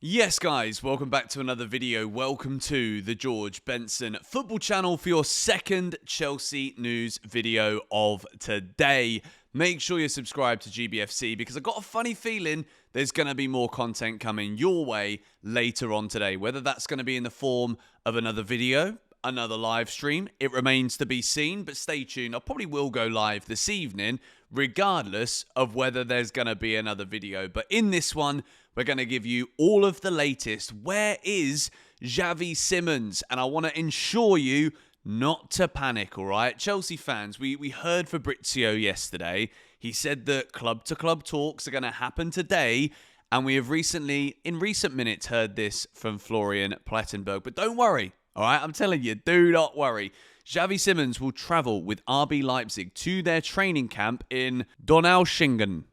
Yes, guys, welcome back to another video. Welcome to the George Benson Football Channel for your second Chelsea news video of today. Make sure you're subscribed to GBFC because I've got a funny feeling there's going to be more content coming your way later on today. Whether that's going to be in the form of another video, another live stream, it remains to be seen, but stay tuned. I probably will go live this evening, regardless of whether there's going to be another video. But in this one, we're going to give you all of the latest. Where is Xavi Simons? And I want to ensure you not to panic, all right? Chelsea fans, we heard Fabrizio yesterday. He said that club-to-club talks are going to happen today. And we have in recent minutes, heard this from Florian Plettenberg. But don't worry, all right? I'm telling you, do not worry. Xavi Simons will travel with RB Leipzig to their training camp in Donaueschingen.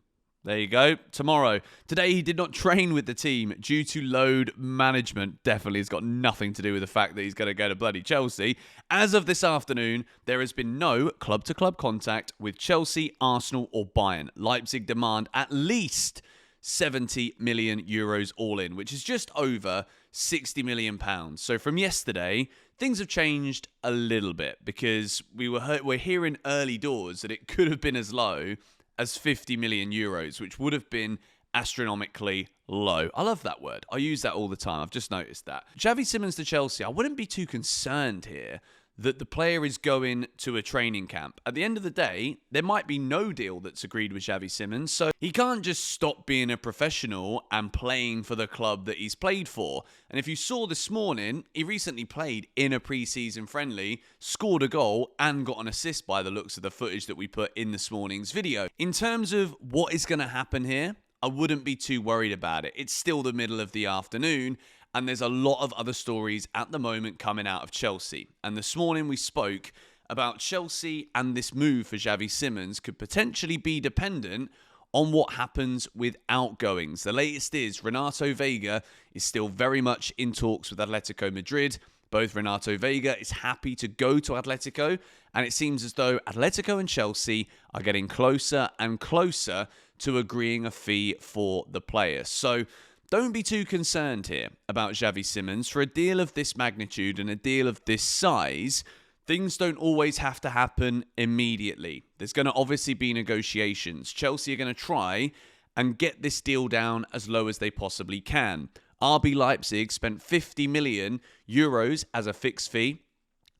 There you go. Tomorrow. Today, he did not train with the team due to load management. Definitely has got nothing to do with the fact that he's going to go to bloody Chelsea. As of this afternoon, there has been no club-to-club contact with Chelsea, Arsenal or Bayern. Leipzig demand at least 70 million euros all in, which is just over 60 million pounds. So from yesterday, things have changed a little bit because we're hearing early doors that it could have been as low as 50 million euros, which would have been astronomically low. I love that word. I use that all the time. I've just noticed that. Xavi Simons to Chelsea, I wouldn't be too concerned here that the player is going to a training camp. At the end of the day, there might be no deal that's agreed with Xavi Simons, so he can't just stop being a professional and playing for the club that he's played for. And if you saw this morning, he recently played in a pre-season friendly, scored a goal, and got an assist by the looks of the footage that we put in this morning's video. In terms of what is going to happen here, I wouldn't be too worried about it. It's still the middle of the afternoon, and there's a lot of other stories at the moment coming out of Chelsea. And this morning we spoke about Chelsea and this move for Xavi Simons could potentially be dependent on what happens with outgoings. The latest is Renato Vega is still very much in talks with Atletico Madrid. Both Renato Vega is happy to go to Atletico, and it seems as though Atletico and Chelsea are getting closer and closer to agreeing a fee for the player. So don't be too concerned here about Xavi Simons. For a deal of this magnitude and a deal of this size, things don't always have to happen immediately. There's going to obviously be negotiations. Chelsea are going to try and get this deal down as low as they possibly can. RB Leipzig spent 50 million euros as a fixed fee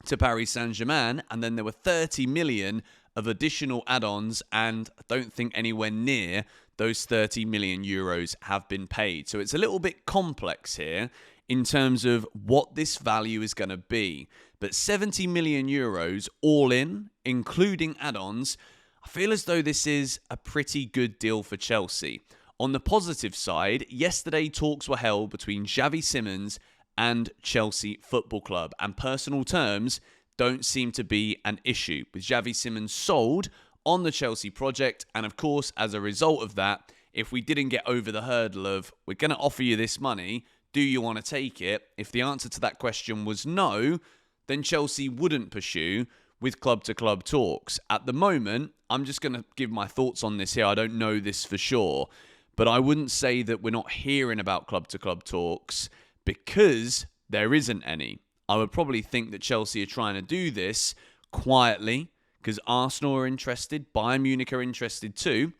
to Paris Saint-Germain, and then there were 30 million of additional add-ons, and I don't think anywhere near those 30 million euros have been paid. So it's a little bit complex here in terms of what this value is going to be. But 70 million euros all in, including add-ons, I feel as though this is a pretty good deal for Chelsea. On the positive side, yesterday talks were held between Xavi Simons and Chelsea Football Club, and personal terms don't seem to be an issue, with Xavi Simons sold on the Chelsea project. And of course, as a result of that, if we didn't get over the hurdle of we're going to offer you this money, do you want to take it? If the answer to that question was no, then Chelsea wouldn't pursue with club-to-club talks. At the moment, I'm just going to give my thoughts on this here. I don't know this for sure, but I wouldn't say that we're not hearing about club-to-club talks because there isn't any. I would probably think that Chelsea are trying to do this quietly because Arsenal are interested, Bayern Munich are interested too.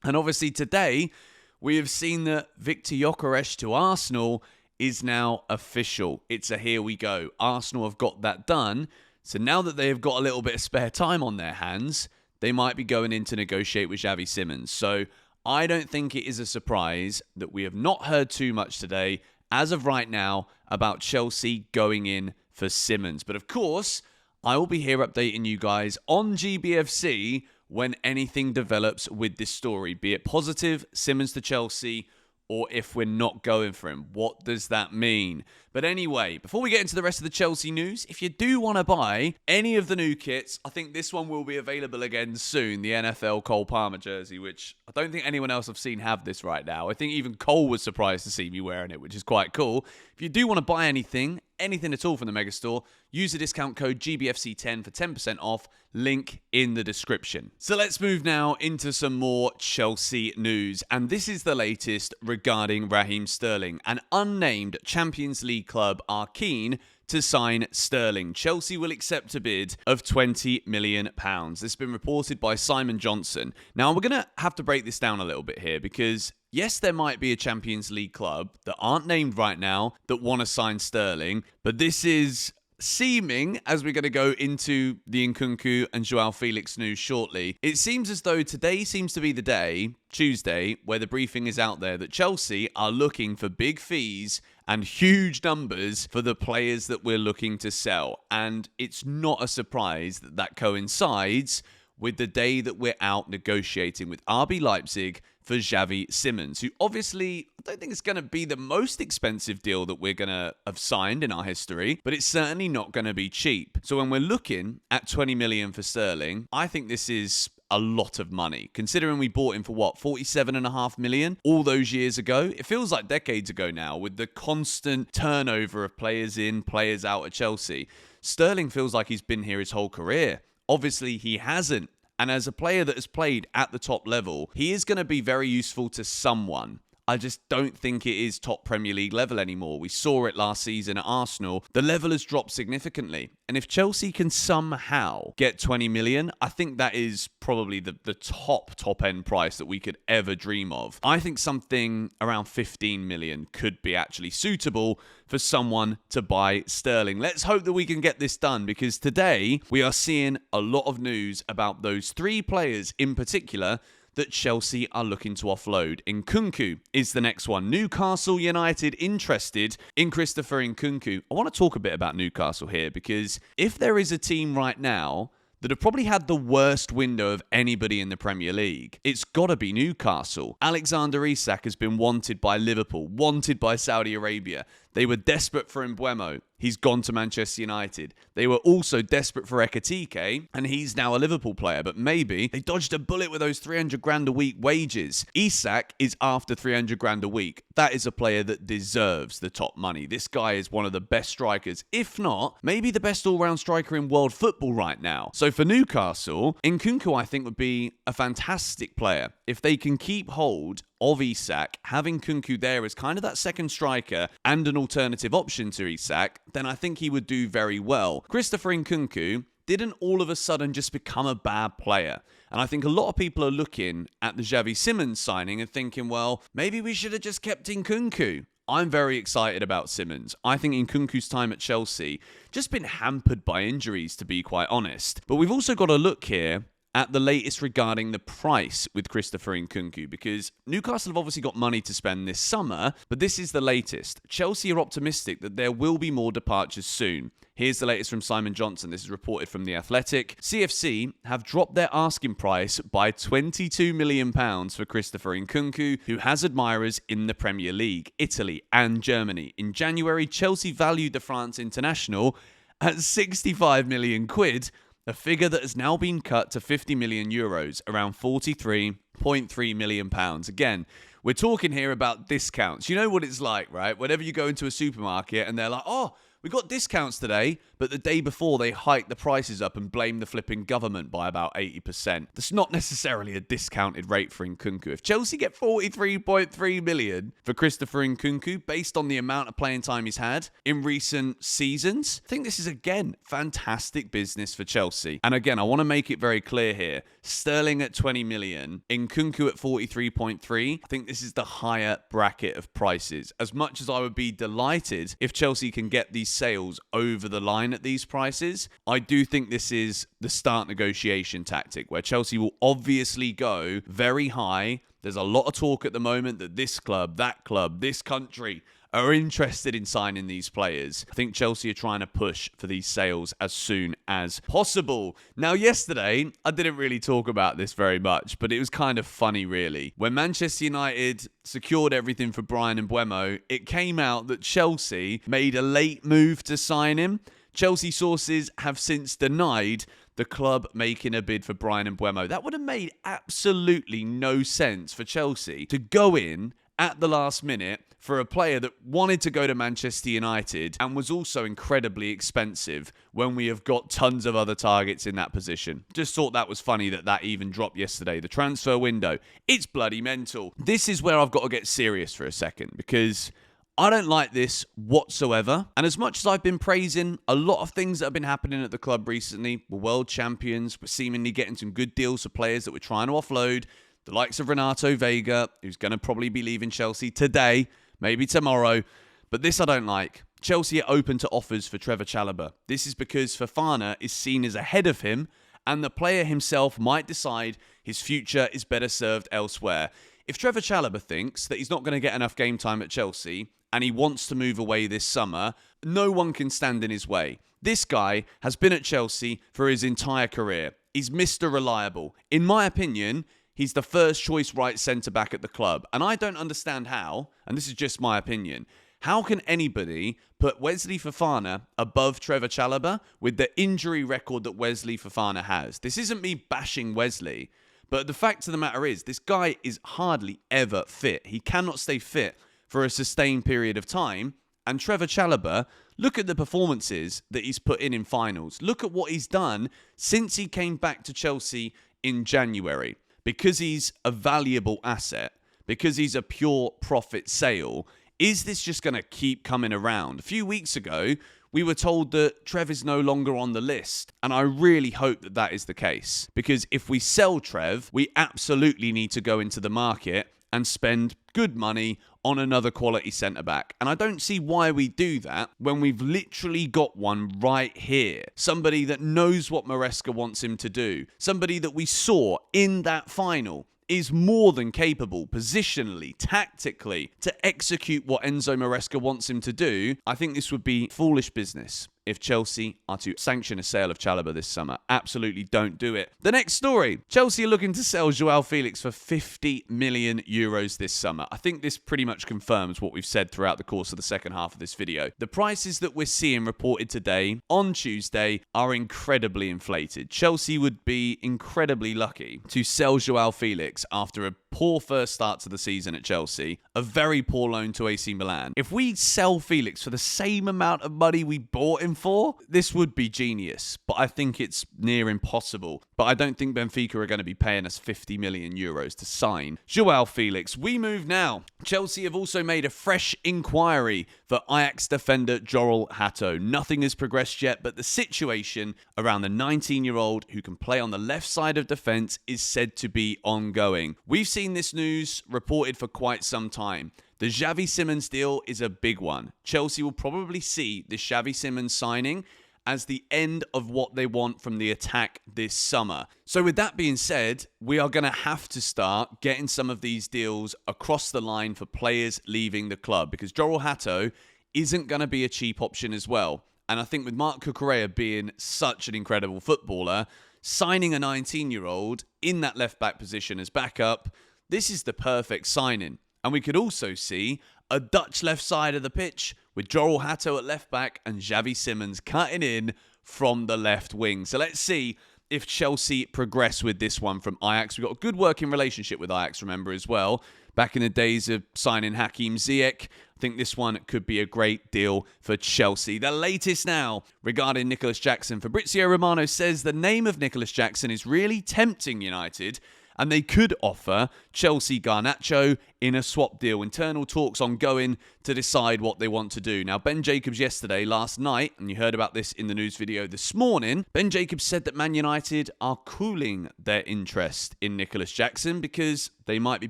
And obviously today, we have seen that Viktor Gyökeres to Arsenal is now official. It's a here we go. Arsenal have got that done. So now that they have got a little bit of spare time on their hands, they might be going in to negotiate with Xavi Simons. So I don't think it is a surprise that we have not heard too much today, as of right now, about Chelsea going in for Simons. But of course, I will be here updating you guys on GBFC when anything develops with this story, be it positive, Simons to Chelsea, or if we're not going for him. What does that mean? But anyway, before we get into the rest of the Chelsea news, if you do want to buy any of the new kits, I think this one will be available again soon, the NFL Cole Palmer jersey, which I don't think anyone else I've seen have this right now. I think even Cole was surprised to see me wearing it, which is quite cool. If you do want to buy anything, anything at all from the Megastore, use the discount code GBFC10 for 10% off. Link in the description. So let's move now into some more Chelsea news. And this is the latest regarding Raheem Sterling. An unnamed Champions League club are keen to sign Sterling. Chelsea will accept a bid of £20 million. This has been reported by Simon Johnson. Now, we're going to have to break this down a little bit here because, yes, there might be a Champions League club that aren't named right now that want to sign Sterling, but this is seeming, as we're going to go into the Nkunku and Joao Felix news shortly, it seems as though today seems to be the day, Tuesday, where the briefing is out there that Chelsea are looking for big fees and huge numbers for the players that we're looking to sell. And it's not a surprise that that coincides with the day that we're out negotiating with RB Leipzig for Xavi Simons, who obviously, I don't think it's going to be the most expensive deal that we're going to have signed in our history, but it's certainly not going to be cheap. So when we're looking at 20 million for Sterling, I think this is a lot of money, considering we bought him for what, 47.5 million all those years ago. It feels like decades ago now, with the constant turnover of players in, players out at Chelsea. Sterling feels like he's been here his whole career. Obviously, he hasn't. And as a player that has played at the top level, he is going to be very useful to someone. I just don't think it is top Premier League level anymore. We saw it last season at Arsenal. The level has dropped significantly. And if Chelsea can somehow get 20 million, I think that is probably the top end price that we could ever dream of. I think something around 15 million could be actually suitable for someone to buy Sterling. Let's hope that we can get this done, because today we are seeing a lot of news about those three players in particular that Chelsea are looking to offload. Inkunku is the next one. Newcastle United interested in Christopher Nkunku. I want to talk a bit about Newcastle here, because if there is a team right now that have probably had the worst window of anybody in the Premier League, it's got to be Newcastle. Alexander Isak has been wanted by Liverpool, wanted by Saudi Arabia. They were desperate for Mbeumo. He's gone to Manchester United. They were also desperate for Ekitike, and he's now a Liverpool player. But maybe they dodged a bullet with those 300 grand a week wages. Isak is after 300 grand a week. That is a player that deserves the top money. This guy is one of the best strikers, if not, maybe the best all-round striker in world football right now. So for Newcastle, Inkunku, I think, would be a fantastic player. If they can keep hold of Isak, having Nkunku there as kind of that second striker and an alternative option to Isak, then I think he would do very well. Christopher Nkunku didn't all of a sudden just become a bad player. And I think a lot of people are looking at the Xavi Simons signing and thinking, well, maybe we should have just kept Nkunku. I'm very excited about Simmons. I think Nkunku's time at Chelsea just been hampered by injuries, to be quite honest. But we've also got to look here at the latest regarding the price with Christopher Nkunku, because Newcastle have obviously got money to spend this summer, but this is the latest. Chelsea are optimistic that there will be more departures soon. Here's the latest from Simon Johnson. This is reported from The Athletic. CFC have dropped their asking price by £22 million for Christopher Nkunku, who has admirers in the Premier League, Italy and Germany. In January, Chelsea valued the France international at 65 million quid, a figure that has now been cut to 50 million euros, around 43.3 million pounds. Again, we're talking here about discounts. You know what it's like, right? Whenever you go into a supermarket and they're like, oh, we got discounts today, but the day before they hiked the prices up and blamed the flipping government by about 80%. That's not necessarily a discounted rate for Nkunku. If Chelsea get 43.3 million for Christopher Nkunku, based on the amount of playing time he's had in recent seasons, I think this is, again, fantastic business for Chelsea. And again, I want to make it very clear here. Sterling at 20 million, Nkunku at 43.3. I think this is the higher bracket of prices. As much as I would be delighted if Chelsea can get these sales over the line at these prices, I do think this is the start negotiation tactic where Chelsea will obviously go very high. There's a lot of talk at the moment that this club, that club, this country are interested in signing these players. I think Chelsea are trying to push for these sales as soon as possible. Now, yesterday, I didn't really talk about this very much, but it was kind of funny, really. When Manchester United secured everything for Bryan Mbeumo, it came out that Chelsea made a late move to sign him. Chelsea sources have since denied the club making a bid for Bryan Mbeumo. That would have made absolutely no sense for Chelsea to go in at the last minute for a player that wanted to go to Manchester United and was also incredibly expensive when we have got tons of other targets in that position. Just thought that was funny that even dropped yesterday. The transfer window, it's bloody mental. This is where I've got to get serious for a second, because I don't like this whatsoever. And as much as I've been praising a lot of things that have been happening at the club recently, we're world champions, we're seemingly getting some good deals for players that we're trying to offload, the likes of Renato Vega, who's going to probably be leaving Chelsea today, maybe tomorrow. But this I don't like. Chelsea are open to offers for Trevoh Chalobah. This is because Fofana is seen as ahead of him, and the player himself might decide his future is better served elsewhere. If Trevoh Chalobah thinks that he's not going to get enough game time at Chelsea and he wants to move away this summer, no one can stand in his way. This guy has been at Chelsea for his entire career. He's Mr. Reliable. In my opinion, he's the first choice right centre-back at the club. And I don't understand how, and this is just my opinion, how can anybody put Wesley Fofana above Trevoh Chalobah with the injury record that Wesley Fofana has? This isn't me bashing Wesley, but the fact of the matter is, this guy is hardly ever fit. He cannot stay fit for a sustained period of time. And Trevoh Chalobah, look at the performances that he's put in finals. Look at what he's done since he came back to Chelsea in January. Because he's a valuable asset, because he's a pure profit sale, is this just going to keep coming around? A few weeks ago, we were told that Trev is no longer on the list. And I really hope that that is the case. Because if we sell Trev, we absolutely need to go into the market and spend good money on another quality centre-back. And I don't see why we do that when we've literally got one right here. Somebody that knows what Maresca wants him to do. Somebody that we saw in that final is more than capable, positionally, tactically, to execute what Enzo Maresca wants him to do. I think this would be foolish business if Chelsea are to sanction a sale of Chalaba this summer. Absolutely don't do it. The next story. Chelsea are looking to sell Joao Felix for 50 million euros this summer. I think this pretty much confirms what we've said throughout the course of the second half of this video. The prices that we're seeing reported today, on Tuesday, are incredibly inflated. Chelsea would be incredibly lucky to sell Joao Felix after a poor first start to the season at Chelsea, a very poor loan to AC Milan. If we sell Felix for the same amount of money we bought him for, this would be genius, but I think it's near impossible. But I don't think Benfica are going to be paying us 50 million euros to sign Joao Felix. We move now. Chelsea have also made a fresh inquiry for Ajax defender Jorel Hatau. Nothing has progressed yet, but the situation around the 19-year-old who can play on the left side of defence is said to be ongoing. We've seen this news reported for quite some time. The Xavi Simons deal is a big one. Chelsea will probably see the Xavi Simons signing as the end of what they want from the attack this summer. So with that being said, we are going to have to start getting some of these deals across the line for players leaving the club, because Jorel Hatau isn't going to be a cheap option as well. And I think with Marc Cucurella being such an incredible footballer, signing a 19-year-old in that left-back position as backup, this is the perfect signing. And we could also see a Dutch left side of the pitch with Jorel Hatau at left back and Xavi Simons cutting in from the left wing. So let's see if Chelsea progress with this one from Ajax. We've got a good working relationship with Ajax, remember, as well. Back in the days of signing Hakim Ziyech, I think this one could be a great deal for Chelsea. The latest now regarding Nicholas Jackson. Fabrizio Romano says the name of Nicholas Jackson is really tempting United, and they could offer Chelsea Garnacho in a swap deal. Internal talks ongoing to decide what they want to do. Now, Ben Jacobs last night, and you heard about this in the news video this morning, Ben Jacobs said that Man United are cooling their interest in Nicholas Jackson because they might be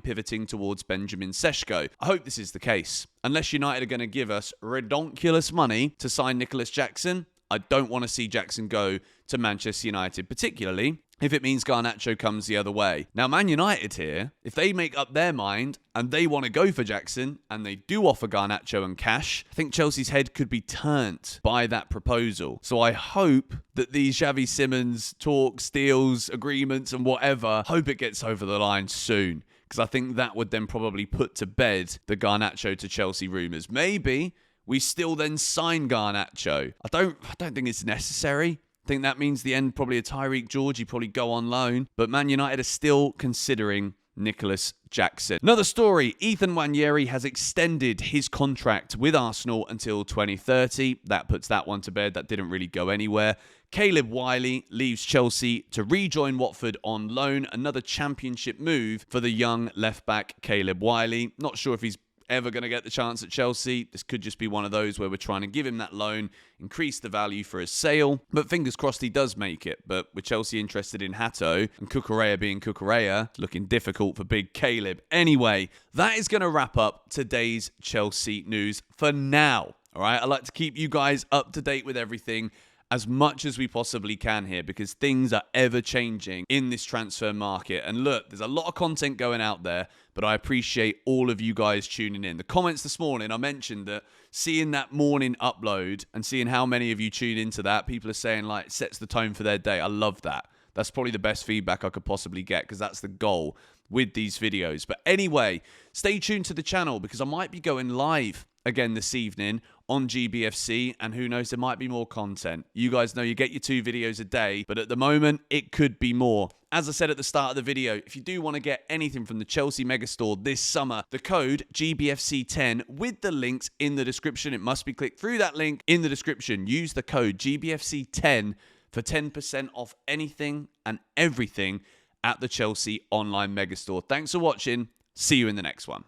pivoting towards Benjamin Sesko. I hope this is the case. Unless United are going to give us redonkulous money to sign Nicholas Jackson, I don't want to see Jackson go to Manchester United, particularly if it means Garnacho comes the other way. Now, Man United here, if they make up their mind and they want to go for Jackson and they do offer Garnacho and cash, I think Chelsea's head could be turned by that proposal. So I hope that these Xavi Simons talks, deals, agreements and whatever, hope it gets over the line soon, because I think that would then probably put to bed the Garnacho to Chelsea rumours. Maybe we still then sign Garnacho. I don't think it's necessary. I think that means the end probably of Tyreek George. He'd probably go on loan. But Man United are still considering Nicholas Jackson. Another story, Ethan Wanieri has extended his contract with Arsenal until 2030. That puts that one to bed. That didn't really go anywhere. Caleb Wiley leaves Chelsea to rejoin Watford on loan. Another championship move for the young left-back Caleb Wiley. Not sure if he's ever going to get the chance at Chelsea. This could just be one of those where we're trying to give him that loan, increase the value for his sale, but fingers crossed he does make it. But with Chelsea interested in Hatau and Cucurella being Cucurella, looking difficult for big Caleb. Anyway, that is going to wrap up today's Chelsea news for now. All right, I like to keep you guys up to date with everything as much as we possibly can here, because things are ever changing in this transfer market. And look, there's a lot of content going out there, but I appreciate all of you guys tuning in. The comments this morning, I mentioned that seeing that morning upload and seeing how many of you tune into that, people are saying like it sets the tone for their day. I love that. That's probably the best feedback I could possibly get, because that's the goal with these videos. But anyway, stay tuned to the channel, because I might be going live again this evening on GBFC, and who knows, there might be more content. You guys know you get your 2 videos a day, but at the moment it could be more. As I said at the start of the video, if you do want to get anything from the Chelsea Megastore this summer, the code GBFC10 with the links in the description. It must be clicked through that link in the description. Use the code GBFC10 for 10% off anything and everything at the Chelsea online Megastore. Thanks for watching. See you in the next one.